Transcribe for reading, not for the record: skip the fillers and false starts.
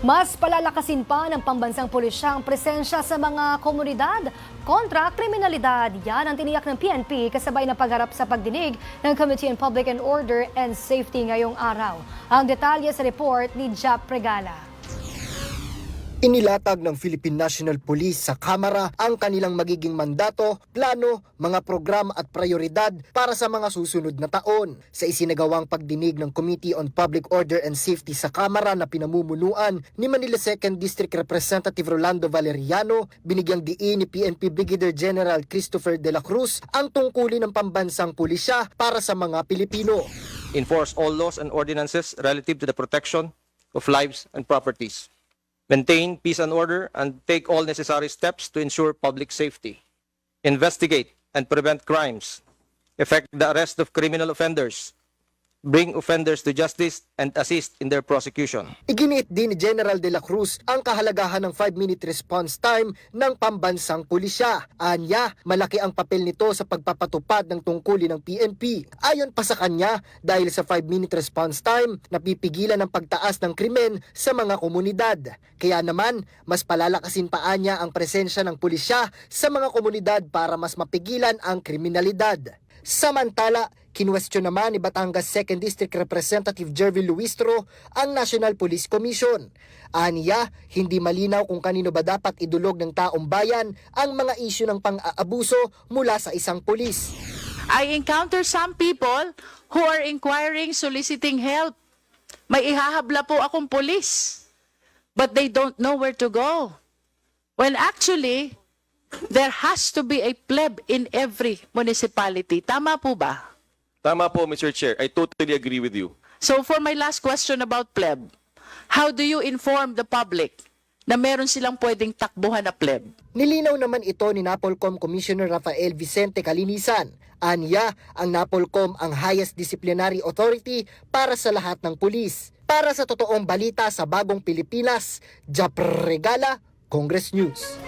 Mas palalakasin pa ng pambansang pulisya ang presensya sa mga komunidad kontra kriminalidad. Yan ang tiniyak ng PNP kasabay ng pagharap sa pagdinig ng Committee on Public and Order and Safety ngayong araw. Ang detalye sa report ni Jap Regala. Inilatag ng Philippine National Police sa Kamara ang kanilang magiging mandato, plano, mga programa at prioridad para sa mga susunod na taon. Sa isinagawang pagdinig ng Committee on Public Order and Safety sa Kamara na pinamumunuan ni Manila 2nd District Representative Rolando Valeriano, binigyang diin ni PNP Brigadier General Christopher De La Cruz ang tungkulin ng pambansang pulisya para sa mga Pilipino. Enforce all laws and ordinances relative to the protection of lives and properties. Maintain peace and order and take all necessary steps to ensure public safety. Investigate and prevent crimes. Effect the arrest of criminal offenders. Bring offenders to justice and assist in their prosecution. Iginiit din ni General De La Cruz ang kahalagahan ng 5-minute response time ng pambansang pulisya. Anya, malaki ang papel nito sa pagpapatupad ng tungkulin ng PNP. Ayon pa sa kanya, dahil sa 5-minute response time, napipigilan ang pagtaas ng krimen sa mga komunidad. Kaya naman, mas palalakasin pa anya ang presensya ng pulisya sa mga komunidad para mas mapigilan ang kriminalidad. Samantala, kinwestiyon naman ni Batangas 2nd District Representative Jervil Luistro ang National Police Commission. Aniya, hindi malinaw kung kanino ba dapat idulog ng taong bayan ang mga isyu ng pang-aabuso mula sa isang pulis. I encounter some people who are inquiring, soliciting help. May ihahabla po akong pulis, but they don't know where to go. When actually, there has to be a pleb in every municipality. Tama po ba? Tama po, Mr. Chair. I totally agree with you. So for my last question about pleb, how do you inform the public na meron silang pwedeng takbuhan na pleb? Nilinaw naman ito ni NAPOLCOM Commissioner Rafael Vicente Calinisan. Aniya, ang NAPOLCOM ang highest disciplinary authority para sa lahat ng pulis. Para sa totoong balita sa Bagong Pilipinas, Jap Regala, Congress News.